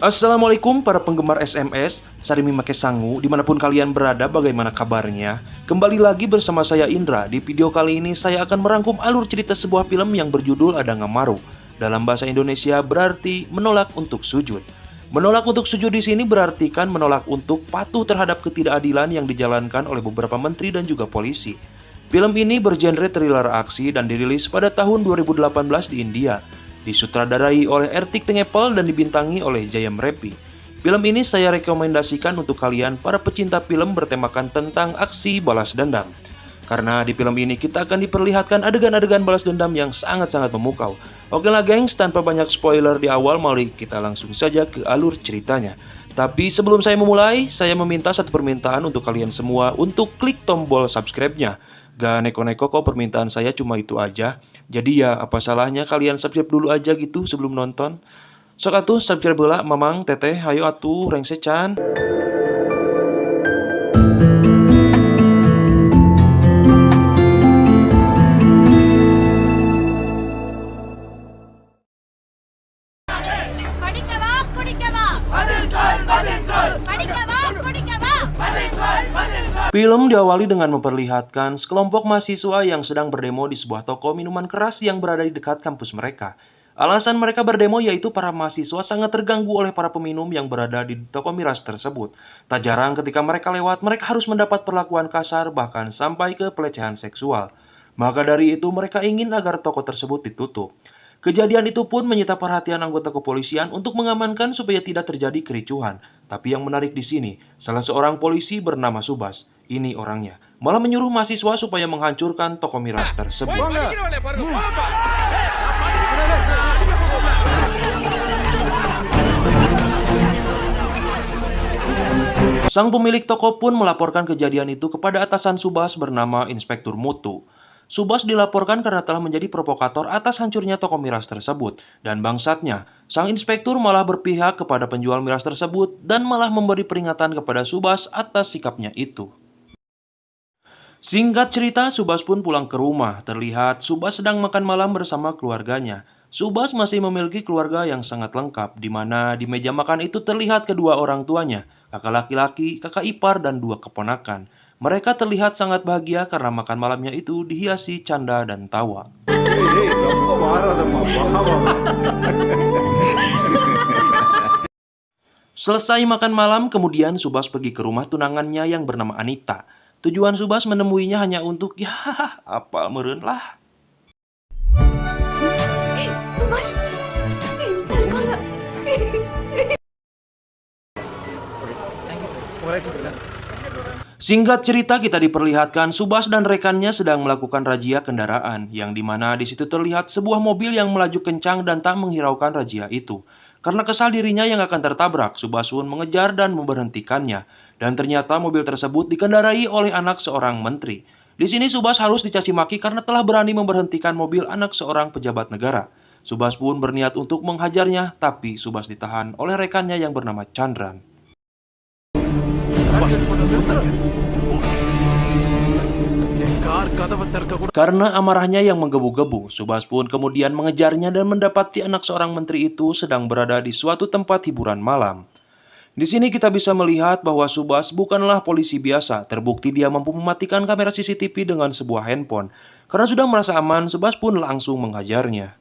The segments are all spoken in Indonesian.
Assalamualaikum para penggemar SMS, Sarimi Make Sangu, dimanapun kalian berada, bagaimana kabarnya? Kembali lagi bersama saya Indra. Di video kali ini saya akan merangkum alur cerita sebuah film yang berjudul Ada Ngamaru. Dalam bahasa Indonesia berarti menolak untuk sujud. Menolak untuk sujud di sini berarti kan menolak untuk patuh terhadap ketidakadilan yang dijalankan oleh beberapa menteri dan juga polisi. Film ini bergenre thriller aksi dan dirilis pada tahun 2018 di India. Disutradarai oleh Ertik Tengepel dan dibintangi oleh Jayam Repi. Film ini saya rekomendasikan untuk kalian para pecinta film bertemakan tentang aksi balas dendam. Karena di film ini kita akan diperlihatkan adegan-adegan balas dendam yang sangat-sangat memukau. Oke lah gengs, tanpa banyak spoiler di awal, mari kita langsung saja ke alur ceritanya. Tapi sebelum saya memulai, saya meminta satu permintaan untuk kalian semua untuk klik tombol subscribe-nya. Gak neko-neko kok, permintaan saya cuma itu aja. Jadi ya apa salahnya kalian subscribe dulu aja gitu sebelum nonton. Sok atuh subscribe heula mamang teteh, hayo atuh rengsecan. Film diawali dengan memperlihatkan sekelompok mahasiswa yang sedang berdemo di sebuah toko minuman keras yang berada di dekat kampus mereka. Alasan mereka berdemo yaitu para mahasiswa sangat terganggu oleh para peminum yang berada di toko miras tersebut. Tak jarang ketika mereka lewat, mereka harus mendapat perlakuan kasar bahkan sampai ke pelecehan seksual. Maka dari itu mereka ingin agar toko tersebut ditutup. Kejadian itu pun menyita perhatian anggota kepolisian untuk mengamankan supaya tidak terjadi kericuhan. Tapi yang menarik di sini, salah seorang polisi bernama Subas, ini orangnya, malah menyuruh mahasiswa supaya menghancurkan toko miras tersebut. Sang pemilik toko pun melaporkan kejadian itu kepada atasan Subas bernama Inspektur Mutu. Subas dilaporkan karena telah menjadi provokator atas hancurnya toko miras tersebut. Dan bangsatnya, sang inspektur malah berpihak kepada penjual miras tersebut dan malah memberi peringatan kepada Subas atas sikapnya itu. Singkat cerita, Subas pun pulang ke rumah. Terlihat Subas sedang makan malam bersama keluarganya. Subas masih memiliki keluarga yang sangat lengkap, di mana di meja makan itu terlihat kedua orang tuanya, kakak laki-laki, kakak ipar, dan dua keponakan. Mereka terlihat sangat bahagia karena makan malamnya itu dihiasi canda dan tawa. Selesai makan malam, kemudian Subas pergi ke rumah tunangannya yang bernama Anita. Tujuan Subas menemuinya hanya untuk, ya apa meureun lah. Subas, pintar kau nggak? Singkat cerita kita diperlihatkan Subas dan rekannya sedang melakukan razia kendaraan, yang dimana di situ terlihat sebuah mobil yang melaju kencang dan tak menghiraukan razia itu. Karena kesal dirinya yang akan tertabrak, Subas pun mengejar dan memberhentikannya. Dan ternyata mobil tersebut dikendarai oleh anak seorang menteri. Di sini Subas harus dicaci maki karena telah berani memberhentikan mobil anak seorang pejabat negara. Subas pun berniat untuk menghajarnya, tapi Subas ditahan oleh rekannya yang bernama Chandran. Karena amarahnya yang menggebu-gebu, Subas pun kemudian mengejarnya dan mendapati anak seorang menteri itu sedang berada di suatu tempat hiburan malam. Di sini kita bisa melihat bahwa Subas bukanlah polisi biasa. Terbukti dia mampu mematikan kamera CCTV dengan sebuah handphone. Karena sudah merasa aman, Subas pun langsung menghajarnya.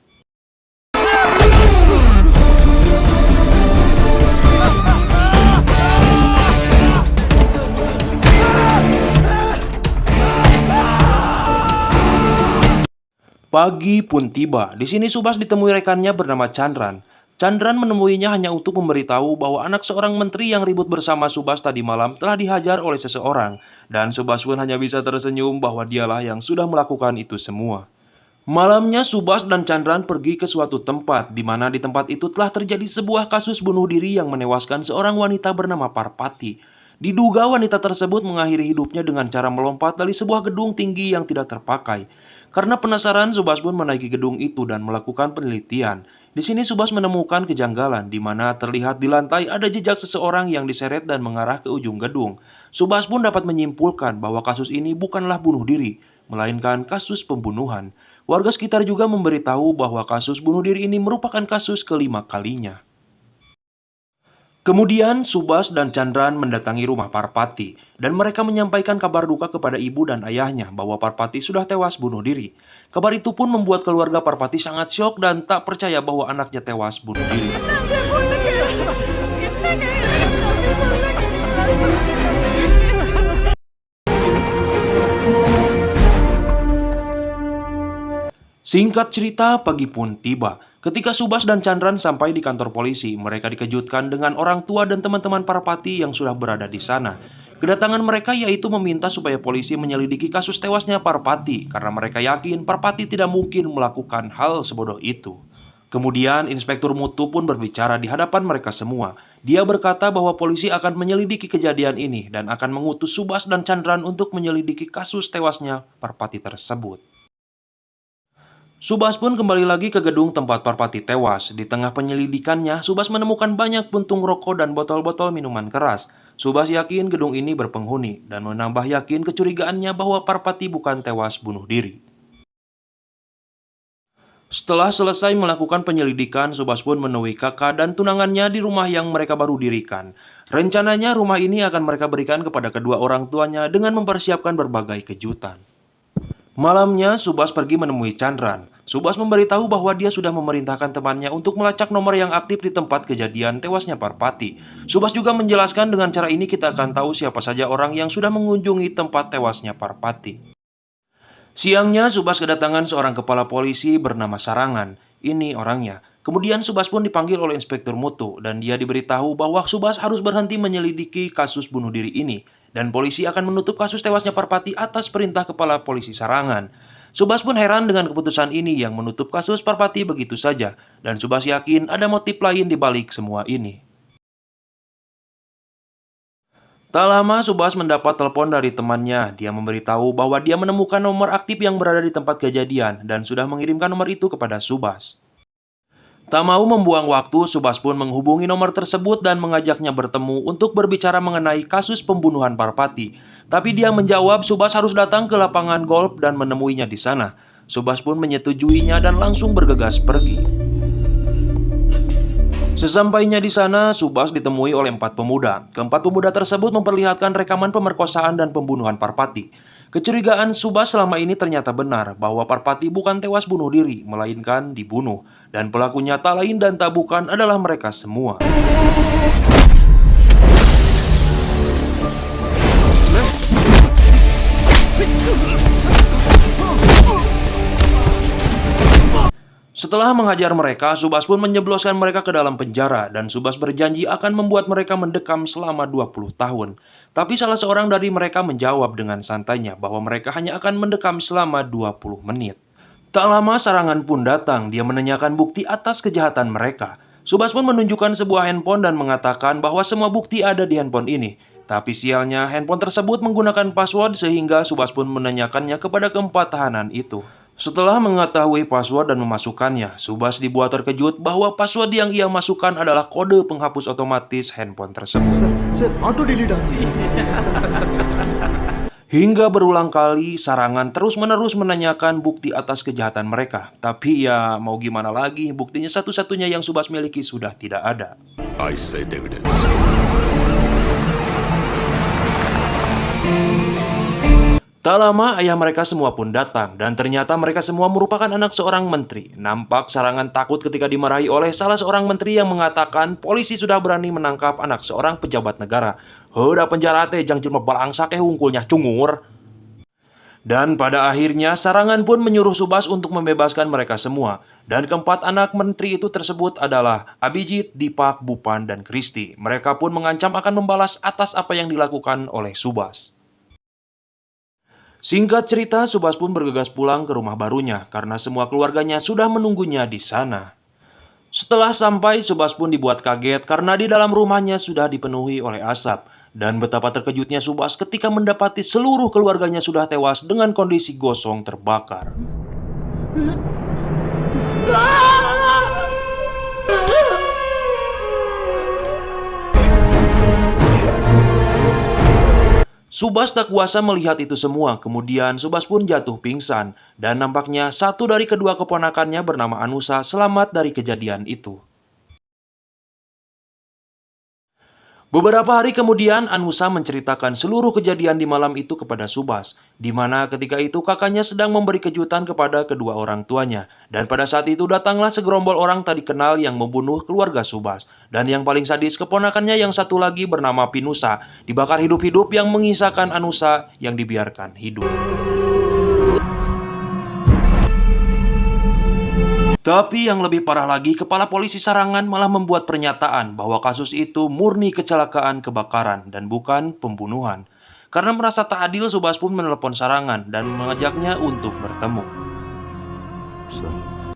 Pagi pun tiba. Di sini Subas ditemui rekannya bernama Chandran. Chandran menemuinya hanya untuk memberitahu bahwa anak seorang menteri yang ribut bersama Subas tadi malam telah dihajar oleh seseorang. Dan Subas pun hanya bisa tersenyum bahwa dialah yang sudah melakukan itu semua. Malamnya Subas dan Chandran pergi ke suatu tempat, di mana di tempat itu telah terjadi sebuah kasus bunuh diri yang menewaskan seorang wanita bernama Parpati. Diduga wanita tersebut mengakhiri hidupnya dengan cara melompat dari sebuah gedung tinggi yang tidak terpakai. Karena penasaran, Subas pun menaiki gedung itu dan melakukan penelitian. Di sini Subas menemukan kejanggalan, di mana terlihat di lantai ada jejak seseorang yang diseret dan mengarah ke ujung gedung. Subas pun dapat menyimpulkan bahwa kasus ini bukanlah bunuh diri, melainkan kasus pembunuhan. Warga sekitar juga memberitahu bahwa kasus bunuh diri ini merupakan kasus kelima kalinya. Kemudian Subas dan Chandran mendatangi rumah Parpati dan mereka menyampaikan kabar duka kepada ibu dan ayahnya bahwa Parpati sudah tewas bunuh diri. Kabar itu pun membuat keluarga Parpati sangat syok dan tak percaya bahwa anaknya tewas bunuh diri. मुझे भूल गया इतने गए कभी बोलने की नहीं Singkat cerita, pagi pun tiba. Ketika Subas dan Chandran sampai di kantor polisi, mereka dikejutkan dengan orang tua dan teman-teman Parpati yang sudah berada di sana. Kedatangan mereka yaitu meminta supaya polisi menyelidiki kasus tewasnya Parpati, karena mereka yakin Parpati tidak mungkin melakukan hal sebodoh itu. Kemudian Inspektur Mutu pun berbicara di hadapan mereka semua. Dia berkata bahwa polisi akan menyelidiki kejadian ini dan akan mengutus Subas dan Chandran untuk menyelidiki kasus tewasnya Parpati tersebut. Subas pun kembali lagi ke gedung tempat Parpati tewas. Di tengah penyelidikannya, Subas menemukan banyak puntung rokok dan botol-botol minuman keras. Subas yakin gedung ini berpenghuni dan menambah yakin kecurigaannya bahwa Parpati bukan tewas bunuh diri. Setelah selesai melakukan penyelidikan, Subas pun menemui kakak dan tunangannya di rumah yang mereka baru dirikan. Rencananya rumah ini akan mereka berikan kepada kedua orang tuanya dengan mempersiapkan berbagai kejutan. Malamnya, Subas pergi menemui Chandran. Subas memberitahu bahwa dia sudah memerintahkan temannya untuk melacak nomor yang aktif di tempat kejadian tewasnya Parpati. Subas juga menjelaskan dengan cara ini kita akan tahu siapa saja orang yang sudah mengunjungi tempat tewasnya Parpati. Siangnya, Subas kedatangan seorang kepala polisi bernama Sarangan. Ini orangnya. Kemudian Subas pun dipanggil oleh Inspektur Mutu dan dia diberitahu bahwa Subas harus berhenti menyelidiki kasus bunuh diri ini. Dan polisi akan menutup kasus tewasnya Parpati atas perintah kepala polisi Sarangan. Subas pun heran dengan keputusan ini yang menutup kasus Parpati begitu saja. Dan Subas yakin ada motif lain di balik semua ini. Tak lama Subas mendapat telepon dari temannya. Dia memberitahu bahwa dia menemukan nomor aktif yang berada di tempat kejadian dan sudah mengirimkan nomor itu kepada Subas. Tak mau membuang waktu, Subas pun menghubungi nomor tersebut dan mengajaknya bertemu untuk berbicara mengenai kasus pembunuhan Parpati. Tapi dia menjawab Subas harus datang ke lapangan golf dan menemuinya di sana. Subas pun menyetujuinya dan langsung bergegas pergi. Sesampainya di sana, Subas ditemui oleh 4 pemuda. Keempat pemuda tersebut memperlihatkan rekaman pemerkosaan dan pembunuhan Parpati. Kecurigaan Subas selama ini ternyata benar bahwa Parpati bukan tewas bunuh diri, melainkan dibunuh. Dan pelakunya tak lain dan tak bukan adalah mereka semua. Setelah menghajar mereka, Subas pun menjebloskan mereka ke dalam penjara dan Subas berjanji akan membuat mereka mendekam selama 20 tahun. Tapi salah seorang dari mereka menjawab dengan santainya bahwa mereka hanya akan mendekam selama 20 menit. Tak lama Sarangan pun datang, dia menanyakan bukti atas kejahatan mereka. Subas pun menunjukkan sebuah handphone dan mengatakan bahwa semua bukti ada di handphone ini. Tapi sialnya handphone tersebut menggunakan password sehingga Subas pun menanyakannya kepada keempat tahanan itu. Setelah mengetahui password dan memasukkannya, Subas dibuat terkejut bahwa password yang ia masukkan adalah kode penghapus otomatis handphone tersebut. Sir, auto delete Hingga berulang kali Sarangan terus-menerus menanyakan bukti atas kejahatan mereka. Tapi ya mau gimana lagi, buktinya satu-satunya yang Subas miliki sudah tidak ada. I said evidence. Tak lama ayah mereka semua pun datang dan ternyata mereka semua merupakan anak seorang menteri. Nampak Sarangan takut ketika dimarahi oleh salah seorang menteri yang mengatakan polisi sudah berani menangkap anak seorang pejabat negara. Heuda penjara teh jang jelema balangsa ke hungkulnya cungur. Dan pada akhirnya Sarangan pun menyuruh Subas untuk membebaskan mereka semua. Dan keempat anak menteri itu tersebut adalah Abhijit, Dipak, Bupan, dan Kristi. Mereka pun mengancam akan membalas atas apa yang dilakukan oleh Subas. Singkat cerita, Subas pun bergegas pulang ke rumah barunya karena semua keluarganya sudah menunggunya di sana. Setelah sampai, Subas pun dibuat kaget karena di dalam rumahnya sudah dipenuhi oleh asap. Dan betapa terkejutnya Subas ketika mendapati seluruh keluarganya sudah tewas dengan kondisi gosong terbakar. Subas tak kuasa melihat itu semua, kemudian Subas pun jatuh pingsan, dan nampaknya satu dari kedua keponakannya bernama Anusa selamat dari kejadian itu. Beberapa hari kemudian, Anusa menceritakan seluruh kejadian di malam itu kepada Subas, di mana ketika itu kakaknya sedang memberi kejutan kepada kedua orang tuanya. Dan pada saat itu datanglah segerombol orang tak dikenal yang membunuh keluarga Subas. Dan yang paling sadis, keponakannya yang satu lagi bernama Pinusa, dibakar hidup-hidup yang mengisahkan Anusa yang dibiarkan hidup. Tapi yang lebih parah lagi, Kepala Polisi Sarangan malah membuat pernyataan bahwa kasus itu murni kecelakaan kebakaran dan bukan pembunuhan. Karena merasa tak adil, Subas pun menelepon Sarangan dan mengajaknya untuk bertemu.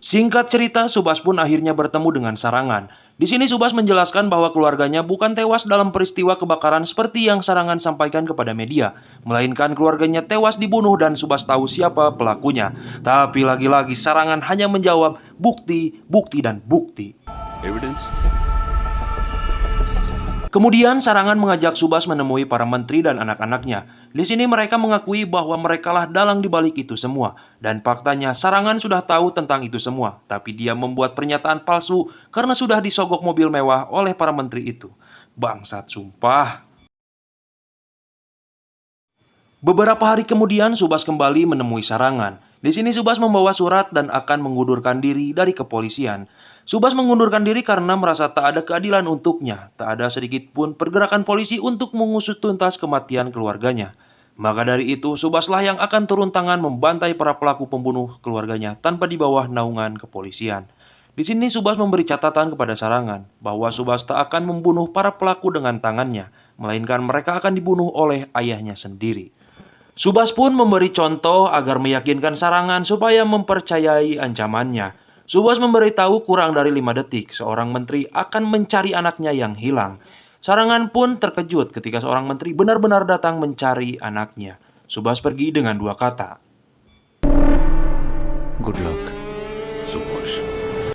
Singkat cerita, Subas pun akhirnya bertemu dengan Sarangan. Di sini Subas menjelaskan bahwa keluarganya bukan tewas dalam peristiwa kebakaran seperti yang Sarangan sampaikan kepada media, melainkan keluarganya tewas dibunuh dan Subas tahu siapa pelakunya. Tapi lagi-lagi Sarangan hanya menjawab bukti, bukti, dan bukti. Evidence? Kemudian Sarangan mengajak Subas menemui para menteri dan anak-anaknya. Di sini mereka mengakui bahwa merekalah dalang dibalik itu semua. Dan faktanya Sarangan sudah tahu tentang itu semua. Tapi dia membuat pernyataan palsu karena sudah disogok mobil mewah oleh para menteri itu. Bangsat sumpah. Beberapa hari kemudian Subas kembali menemui Sarangan. Di sini Subas membawa surat dan akan mengundurkan diri dari kepolisian. Subas mengundurkan diri karena merasa tak ada keadilan untuknya. Tak ada sedikit pun pergerakan polisi untuk mengusut tuntas kematian keluarganya. Maka dari itu, Subaslah yang akan turun tangan membantai para pelaku pembunuh keluarganya tanpa di bawah naungan kepolisian. Di sini Subas memberi catatan kepada Sarangan bahwa Subas tak akan membunuh para pelaku dengan tangannya, melainkan mereka akan dibunuh oleh ayahnya sendiri. Subas pun memberi contoh agar meyakinkan Sarangan supaya mempercayai ancamannya. Subas memberitahu kurang dari 5 detik seorang menteri akan mencari anaknya yang hilang. Sarangan pun terkejut ketika seorang menteri benar-benar datang mencari anaknya. Subas pergi dengan 2 kata. Good luck, Subhash.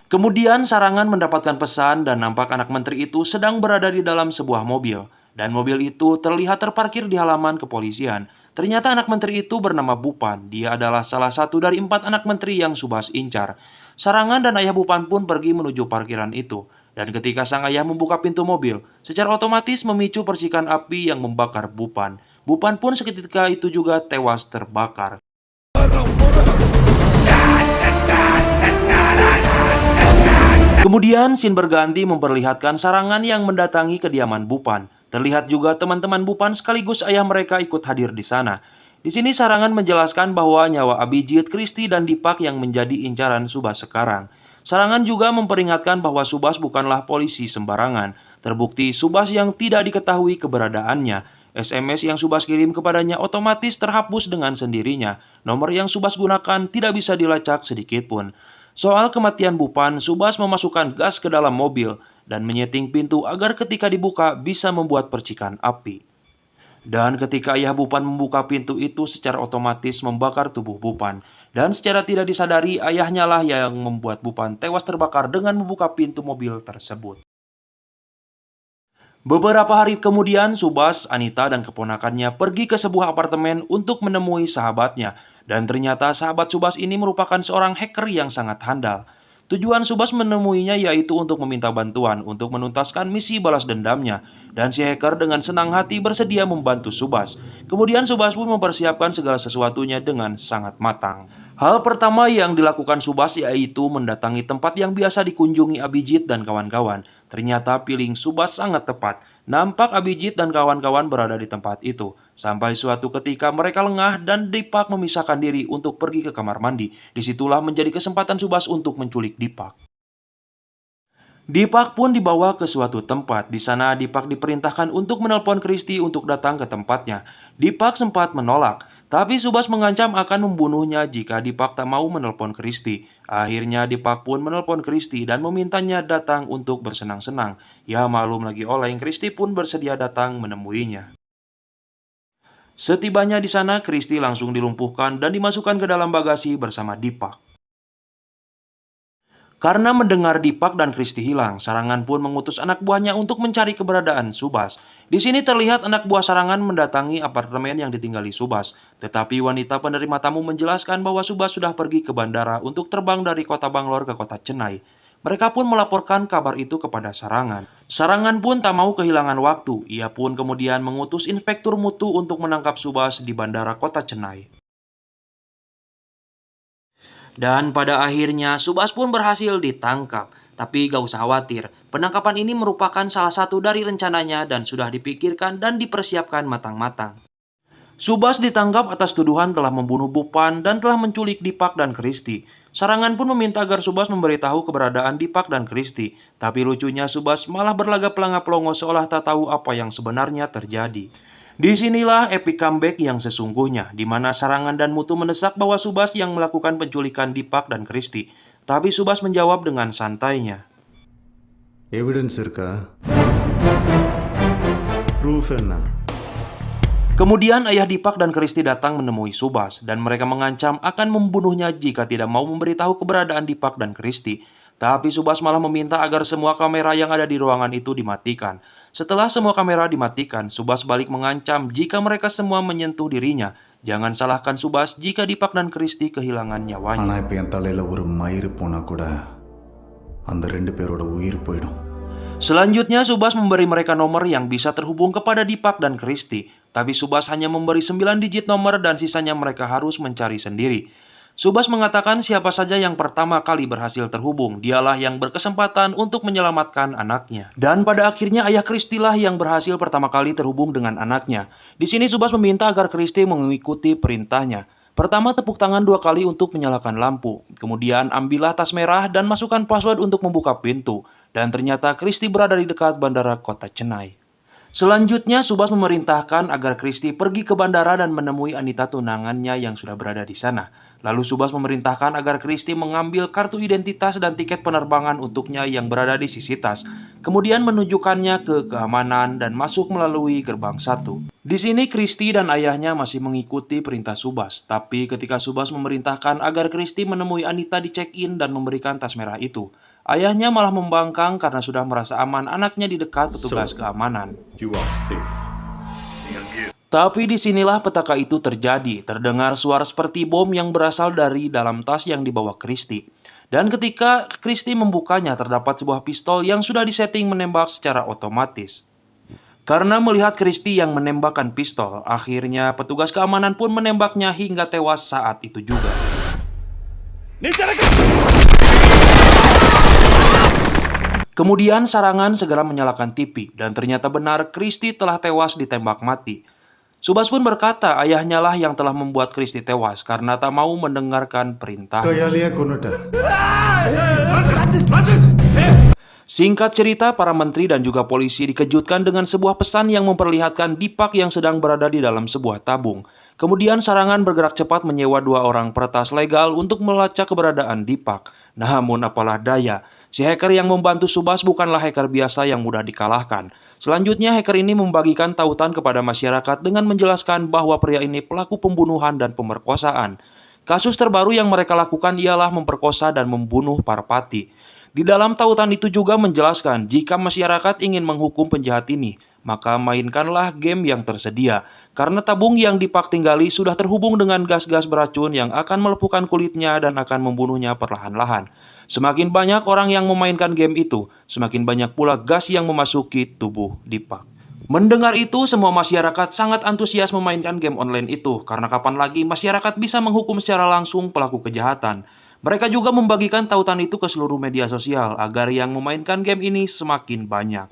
Kemudian Sarangan mendapatkan pesan dan nampak anak menteri itu sedang berada di dalam sebuah mobil. Dan mobil itu terlihat terparkir di halaman kepolisian. Ternyata anak menteri itu bernama Bupan. Dia adalah salah satu dari 4 anak menteri yang Subas incar. Sarangan dan ayah Bupan pun pergi menuju parkiran itu. Dan ketika sang ayah membuka pintu mobil, secara otomatis memicu percikan api yang membakar Bupan. Bupan pun seketika itu juga tewas terbakar. Kemudian scene berganti memperlihatkan Sarangan yang mendatangi kediaman Bupan. Terlihat juga teman-teman Bupan sekaligus ayah mereka ikut hadir di sana. Di sini Sarangan menjelaskan bahwa nyawa Abhijit, Kristi, dan Dipak yang menjadi incaran Subas sekarang. Sarangan juga memperingatkan bahwa Subas bukanlah polisi sembarangan. Terbukti Subas yang tidak diketahui keberadaannya. SMS yang Subas kirim kepadanya otomatis terhapus dengan sendirinya. Nomor yang Subas gunakan tidak bisa dilacak sedikit pun. Soal kematian Bupan, Subas memasukkan gas ke dalam mobil dan menyeting pintu agar ketika dibuka bisa membuat percikan api. Dan ketika ayah Bupan membuka pintu itu secara otomatis membakar tubuh Bupan. Dan secara tidak disadari ayahnya lah yang membuat Bupan tewas terbakar dengan membuka pintu mobil tersebut. Beberapa hari kemudian Subas, Anita, dan keponakannya pergi ke sebuah apartemen untuk menemui sahabatnya. Dan ternyata sahabat Subas ini merupakan seorang hacker yang sangat handal. Tujuan Subas menemuinya yaitu untuk meminta bantuan untuk menuntaskan misi balas dendamnya. Dan si hacker dengan senang hati bersedia membantu Subas. Kemudian Subas pun mempersiapkan segala sesuatunya dengan sangat matang. Hal pertama yang dilakukan Subas yaitu mendatangi tempat yang biasa dikunjungi Abhijit dan kawan-kawan. Ternyata feeling Subas sangat tepat. Nampak Abhijit dan kawan-kawan berada di tempat itu. Sampai suatu ketika mereka lengah dan Dipak memisahkan diri untuk pergi ke kamar mandi. Disitulah menjadi kesempatan Subas untuk menculik Dipak. Dipak pun dibawa ke suatu tempat. Di sana Dipak diperintahkan untuk menelpon Kristi untuk datang ke tempatnya. Dipak sempat menolak, tapi Subas mengancam akan membunuhnya jika Dipak tak mau menelpon Kristi. Akhirnya Dipak pun menelpon Kristi dan memintanya datang untuk bersenang-senang. Ya maklum lagi oleng, Kristi pun bersedia datang menemuinya. Setibanya di sana, Kristi langsung dilumpuhkan dan dimasukkan ke dalam bagasi bersama Dipak. Karena mendengar Dipak dan Kristi hilang, Sarangan pun mengutus anak buahnya untuk mencari keberadaan Subas. Di sini terlihat anak buah Sarangan mendatangi apartemen yang ditinggali Subas. Tetapi wanita penerima tamu menjelaskan bahwa Subas sudah pergi ke bandara untuk terbang dari kota Bangalore ke kota Chennai. Mereka pun melaporkan kabar itu kepada Sarangan. Sarangan pun tak mau kehilangan waktu. Ia pun kemudian mengutus Inspektur Mutu untuk menangkap Subas di bandara kota Chennai. Dan pada akhirnya Subas pun berhasil ditangkap. Tapi gak usah khawatir, penangkapan ini merupakan salah satu dari rencananya dan sudah dipikirkan dan dipersiapkan matang-matang. Subas ditangkap atas tuduhan telah membunuh Bupan dan telah menculik Dipak dan Kristi. Sarangan pun meminta agar Subas memberitahu keberadaan Dipak dan Kristi. Tapi lucunya Subas malah berlagak pelangap-pelongo seolah tak tahu apa yang sebenarnya terjadi. Disinilah epic comeback yang sesungguhnya, di mana Sarangan dan Mutu mendesak bahwa Subas yang melakukan penculikan Dipak dan Kristi. Tapi Subas menjawab dengan santainya. Evidence irka? Proof enna? Kemudian ayah Dipak dan Kristi datang menemui Subas dan mereka mengancam akan membunuhnya jika tidak mau memberitahu keberadaan Dipak dan Kristi. Tapi Subas malah meminta agar semua kamera yang ada di ruangan itu dimatikan. Setelah semua kamera dimatikan, Subas balik mengancam jika mereka semua menyentuh dirinya. Jangan salahkan Subas jika Dipak dan Kristi kehilangan nyawanya. ஆனா இப்ப என் தலையில ஒரு மயிறு போனா கூட அந்த 2 பேரோட உயிர் போயிடும். Selanjutnya Subas memberi mereka nomor yang bisa terhubung kepada Dipak dan Kristi. Tapi Subas hanya memberi 9 digit nomor dan sisanya mereka harus mencari sendiri. Subas mengatakan siapa saja yang pertama kali berhasil terhubung, dialah yang berkesempatan untuk menyelamatkan anaknya. Dan pada akhirnya ayah Kristi lah yang berhasil pertama kali terhubung dengan anaknya. Di sini Subas meminta agar Kristi mengikuti perintahnya. Pertama tepuk tangan 2 kali untuk menyalakan lampu. Kemudian ambillah tas merah dan masukkan password untuk membuka pintu. Dan ternyata Kristi berada di dekat bandara kota Chennai. Selanjutnya Subas memerintahkan agar Kristi pergi ke bandara dan menemui Anita tunangannya yang sudah berada di sana. Lalu Subas memerintahkan agar Kristi mengambil kartu identitas dan tiket penerbangan untuknya yang berada di sisi tas. Kemudian menunjukkannya ke keamanan dan masuk melalui gerbang 1. Di sini Kristi dan ayahnya masih mengikuti perintah Subas. Tapi ketika Subas memerintahkan agar Kristi menemui Anita di check-in dan memberikan tas merah itu, ayahnya malah membangkang karena sudah merasa aman anaknya di dekat petugas keamanan. You are safe. Tapi disinilah petaka itu terjadi. Terdengar suara seperti bom yang berasal dari dalam tas yang dibawa Kristi. Dan ketika Kristi membukanya terdapat sebuah pistol yang sudah disetting menembak secara otomatis. Karena melihat Kristi yang menembakkan pistol, akhirnya petugas keamanan pun menembaknya hingga tewas saat itu juga. Kemudian Sarangan segera menyalakan TV dan ternyata benar Kristi telah tewas ditembak mati. Subas pun berkata ayahnya lah yang telah membuat Kristi tewas karena tak mau mendengarkan perintah. கையாலேயே கொன்னுட்ட. Singkat cerita, para menteri dan juga polisi dikejutkan dengan sebuah pesan yang memperlihatkan Dipak yang sedang berada di dalam sebuah tabung. Kemudian Sarangan bergerak cepat menyewa 2 orang peretas legal untuk melacak keberadaan Dipak. Namun apalah daya, si hacker yang membantu Subas bukanlah hacker biasa yang mudah dikalahkan. Selanjutnya hacker ini membagikan tautan kepada masyarakat dengan menjelaskan bahwa pria ini pelaku pembunuhan dan pemerkosaan. Kasus terbaru yang mereka lakukan ialah memperkosa dan membunuh Parpati. Di dalam tautan itu juga menjelaskan jika masyarakat ingin menghukum penjahat ini, maka mainkanlah game yang tersedia. Karena tabung yang Dipak tinggali sudah terhubung dengan gas-gas beracun yang akan melepuhkan kulitnya dan akan membunuhnya perlahan-lahan. Semakin banyak orang yang memainkan game itu, semakin banyak pula gas yang memasuki tubuh Dipak. Mendengar itu, semua masyarakat sangat antusias memainkan game online itu, karena kapan lagi masyarakat bisa menghukum secara langsung pelaku kejahatan. Mereka juga membagikan tautan itu ke seluruh media sosial, agar yang memainkan game ini semakin banyak.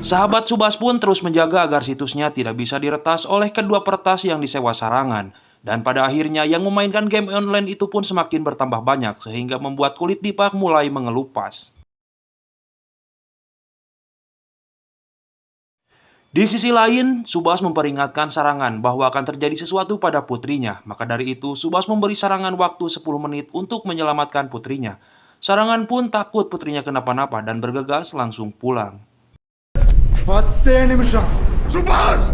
Sahabat Subas pun terus menjaga agar situsnya tidak bisa diretas oleh kedua peretas yang disewa Sarangan. Dan pada akhirnya yang memainkan game online itu pun semakin bertambah banyak sehingga membuat kulit Dipak mulai mengelupas. Di sisi lain, Subas memperingatkan Sarangan bahwa akan terjadi sesuatu pada putrinya. Maka dari itu, Subas memberi Sarangan waktu 10 menit untuk menyelamatkan putrinya. Sarangan pun takut putrinya kenapa-napa dan bergegas langsung pulang. 10 நிமிஷம். Subas!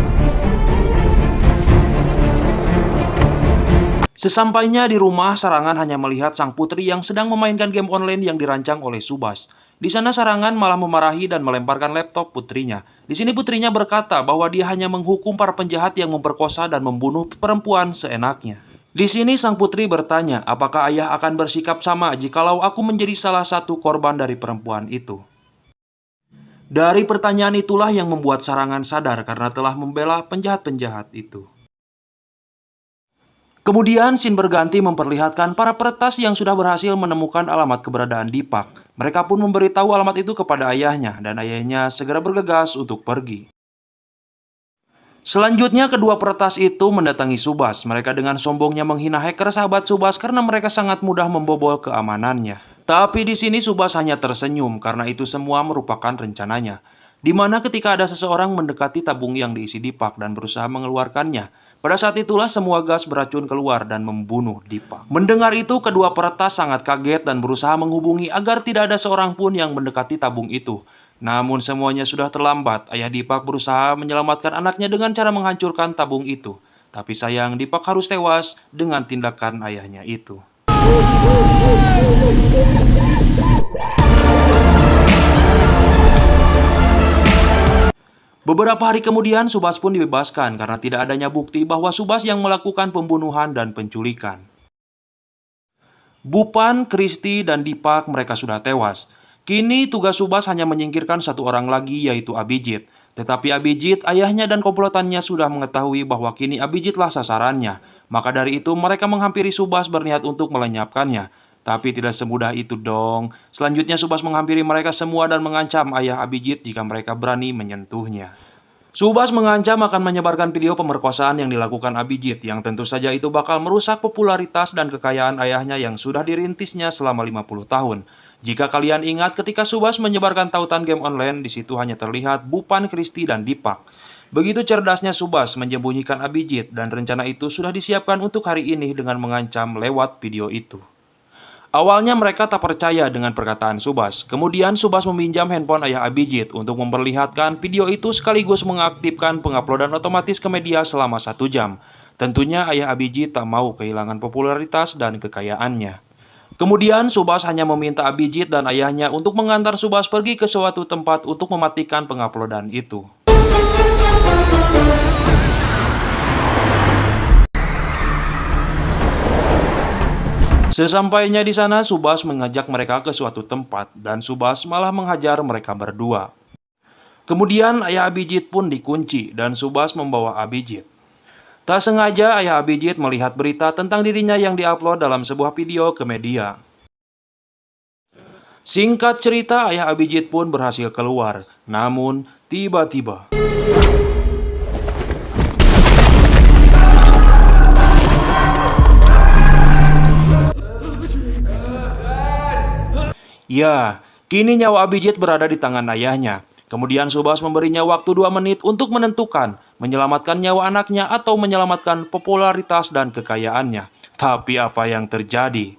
Sesampainya di rumah, Sarangan hanya melihat sang putri yang sedang memainkan game online yang dirancang oleh Subas. Di sana Sarangan malah memarahi dan melemparkan laptop putrinya. Di sini putrinya berkata bahwa dia hanya menghukum para penjahat yang memperkosa dan membunuh perempuan seenaknya. Di sini sang putri bertanya, apakah ayah akan bersikap sama jikalau aku menjadi salah satu korban dari perempuan itu? Dari pertanyaan itulah yang membuat Sarangan sadar karena telah membela penjahat-penjahat itu. Kemudian scene berganti memperlihatkan para peretas yang sudah berhasil menemukan alamat keberadaan Dipak. Mereka pun memberitahu alamat itu kepada ayahnya dan ayahnya segera bergegas untuk pergi. Selanjutnya kedua peretas itu mendatangi Subas. Mereka dengan sombongnya menghina hacker sahabat Subas karena mereka sangat mudah membobol keamanannya. Tapi di sini Subas hanya tersenyum karena itu semua merupakan rencananya. Di mana ketika ada seseorang mendekati tabung yang diisi Dipak dan berusaha mengeluarkannya, pada saat itulah semua gas beracun keluar dan membunuh Dipak. Mendengar itu kedua peretas sangat kaget dan berusaha menghubungi agar tidak ada seorang pun yang mendekati tabung itu. Namun semuanya sudah terlambat. Ayah Dipak berusaha menyelamatkan anaknya dengan cara menghancurkan tabung itu. Tapi sayang Dipak harus tewas dengan tindakan ayahnya itu. Beberapa hari kemudian Subas pun dibebaskan karena tidak adanya bukti bahwa Subas yang melakukan pembunuhan dan penculikan. Bupan, Kristi, dan Dipak mereka sudah tewas. Kini tugas Subas hanya menyingkirkan satu orang lagi yaitu Abijit. Tetapi Abijit, ayahnya dan komplotannya sudah mengetahui bahwa kini Abijitlah sasarannya. Maka dari itu mereka menghampiri Subas berniat untuk melenyapkannya. Tapi tidak semudah itu dong. Selanjutnya Subas menghampiri mereka semua dan mengancam ayah Abijit jika mereka berani menyentuhnya. Subas mengancam akan menyebarkan video pemerkosaan yang dilakukan Abijit yang tentu saja itu bakal merusak popularitas dan kekayaan ayahnya yang sudah dirintisnya selama 50 tahun. Jika kalian ingat ketika Subas menyebarkan tautan game online, di situ hanya terlihat Bupan, Kristi, dan Dipak. Begitu cerdasnya Subas menyembunyikan Abijit dan rencana itu sudah disiapkan untuk hari ini dengan mengancam lewat video itu. Awalnya mereka tak percaya dengan perkataan Subas. Kemudian Subas meminjam handphone ayah Abijit untuk memperlihatkan video itu sekaligus mengaktifkan penguploadan otomatis ke media selama 1 jam. Tentunya ayah Abijit tak mau kehilangan popularitas dan kekayaannya. Kemudian Subas hanya meminta Abijit dan ayahnya untuk mengantar Subas pergi ke suatu tempat untuk mematikan penguploadan itu. Sesampainya di sana, Subas mengajak mereka ke suatu tempat dan Subas malah menghajar mereka berdua. Kemudian ayah Abijit pun dikunci dan Subas membawa Abijit. Tak sengaja ayah Abijit melihat berita tentang dirinya yang diupload dalam sebuah video ke media. Singkat cerita, ayah Abijit pun berhasil keluar. Namun, tiba-tiba ya, kini nyawa Abijit berada di tangan ayahnya. Kemudian Subas memberinya waktu 2 menit untuk menentukan menyelamatkan nyawa anaknya atau menyelamatkan popularitas dan kekayaannya. Tapi apa yang terjadi?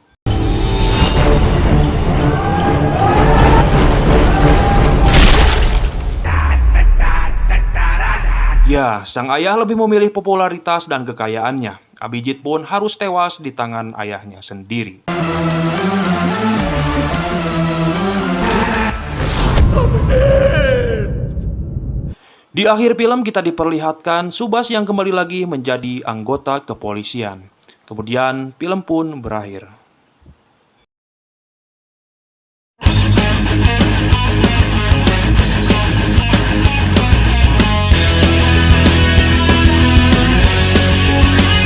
Ya, sang ayah lebih memilih popularitas dan kekayaannya. Abijit pun harus tewas di tangan ayahnya sendiri. Di akhir film kita diperlihatkan Subas yang kembali lagi menjadi anggota kepolisian. Kemudian film pun berakhir.